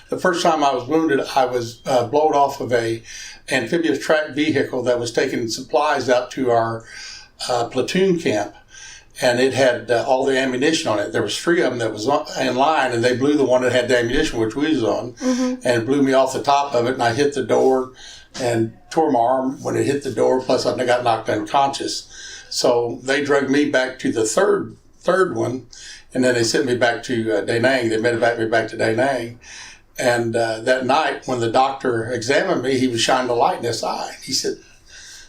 The first time I was wounded, I was blown off of a amphibious track vehicle that was taking supplies out to our platoon camp, and it had all the ammunition on it. There was 3 of them that was in line, and they blew the one that had the ammunition, which we was on, and it blew me off the top of it, and I hit the door and tore my arm when it hit the door, plus I got knocked unconscious. So they dragged me back to the third one, and then they sent me back to Da Nang. They medevac me back to Da Nang. And that night, when the doctor examined me, he was shining a light in his eye. He said,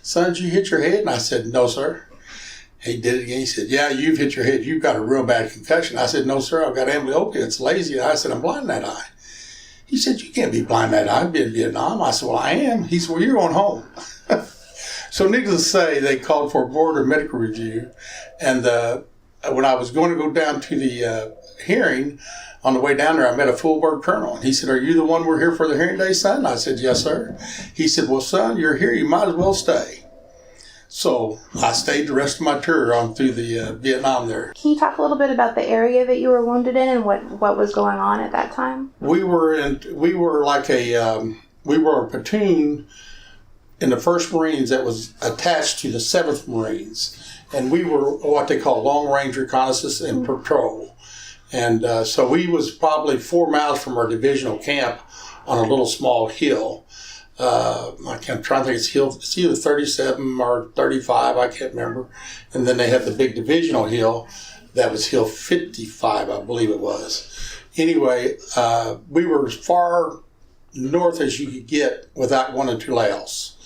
"Son, did you hit your head?" And I said, "No, sir." He did it again. He said, "Yeah, you've hit your head. You've got a real bad concussion." I said, "No, sir, I've got amblyopia. It's lazy." I said, "I'm blind in that eye." He said, "You can't be blind in that eye. I've been in Vietnam." I said, "Well, I am." He said, "Well, you're going home." So needless to say, they called for a board or medical review. And when I was going to go down to the hearing, on the way down there, I met a full bird colonel. And he said, "Are you the one we're here for the hearing day, son?" I said, "Yes, sir." He said, "Well, son, you're here. You might as well stay." So I stayed the rest of my tour on through the Vietnam there. Can you talk a little bit about the area that you were wounded in and what was going on at that time? We were a platoon in the 1st Marines that was attached to the 7th Marines. And we were what they call long-range reconnaissance and patrol. And so we was probably 4 miles from our divisional camp on a little small hill. I'm trying to think, it's either 37 or 35, I can't remember. And then they had the big divisional hill, that was Hill 55, I believe it was. Anyway, we were as far north as you could get without going into Laos.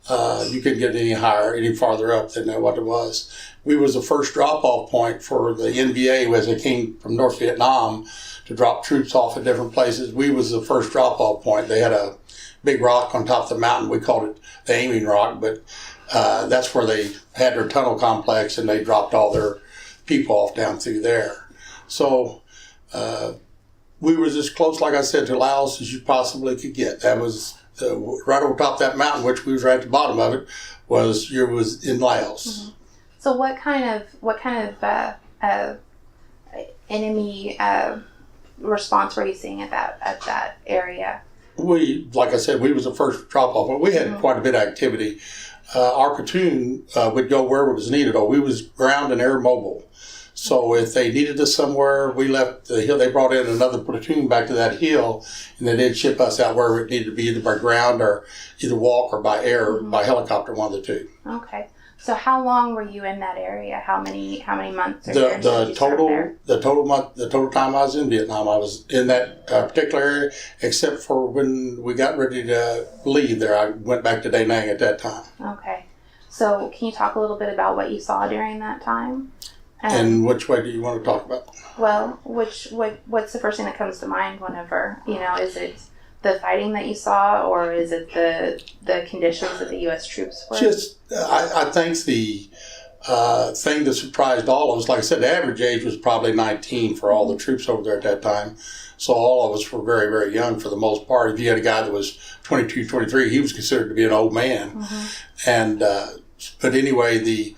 You couldn't get any farther up than what it was. We was the first drop-off point for the NVA as they came from North Vietnam to drop troops off at different places. We was the first drop-off point. They had a big rock on top of the mountain. We called it the Aiming Rock, but that's where they had their tunnel complex, and they dropped all their people off down through there. So we was as close, like I said, to Laos as you possibly could get. That was right over top of that mountain, which we was right at the bottom of it, was in Laos. Mm-hmm. So what kind of enemy response were you seeing at that area? We, like I said, we was the first drop-off, but we had quite a bit of activity. Our platoon would go wherever it was needed, or we was ground and air mobile. So if they needed us somewhere, we left the hill. They brought in another platoon back to that hill, and then they'd ship us out wherever it needed to be, either by ground or either walk or by air, or by helicopter, one of the two. Okay. So how long were you in that area? How many months? The total time I was in Vietnam, I was in that particular area, except for when we got ready to leave there. I went back to Da Nang at that time. Okay. So can you talk a little bit about what you saw during that time? And which way do you want to talk about? Well, what's the first thing that comes to mind whenever, is it the fighting that you saw, or is it the conditions that the U.S. troops were? I think the thing that surprised all of us, like I said, the average age was probably 19 for all the troops over there at that time. So all of us were very, very young for the most part. If you had a guy that was 22, 23, he was considered to be an old man. Mm-hmm. And but anyway, we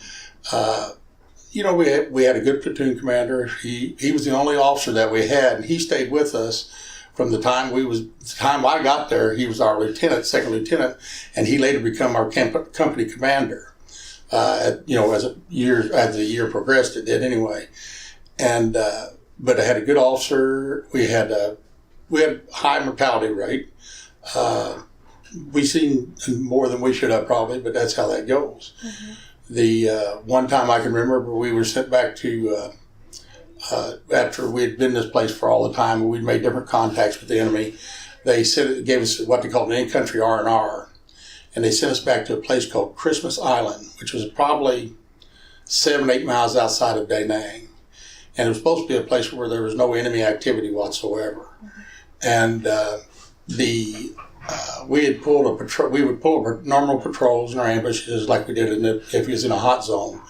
had a good platoon commander. He was the only officer that we had, and he stayed with us from the time I got there. He was our second lieutenant, and he later became our company commander. As the year progressed, it did anyway. And but I had a good officer. We had high mortality rate. We seen more than we should have probably, but that's how that goes. Mm-hmm. The one time I can remember, we were sent back to after we had been in this place for all the time, and we'd made different contacts with the enemy. They gave us what they called an in-country R&R, and they sent us back to a place called Christmas Island, which was probably 7-8 miles outside of Da Nang, and it was supposed to be a place where there was no enemy activity whatsoever. Mm-hmm. And we had pulled a patrol. We would pull normal patrols and our ambushes like we did if it was in a hot zone.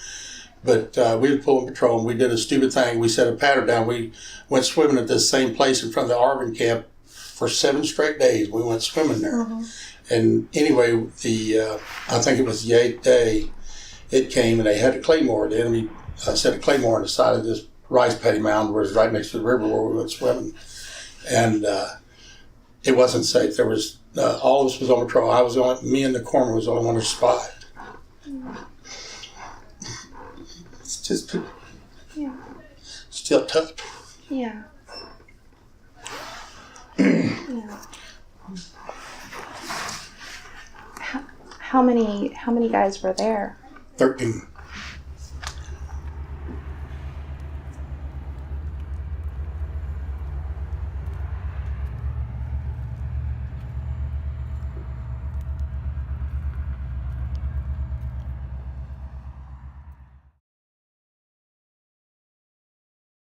But we would pull a patrol, and we did a stupid thing. We set a pattern down. We went swimming at this same place in front of the Arvin camp for 7 straight days. We went swimming there. Mm-hmm. And anyway, I think it was the 8th day, it came, and they had a claymore. The enemy set a claymore on the side of this rice paddy mound, where it was right next to the river where we went swimming. And it wasn't safe. There was all of us was on patrol. Me and the corporal was the only one who survived. It's just still tough. Yeah. Yeah. How many guys were there? 13.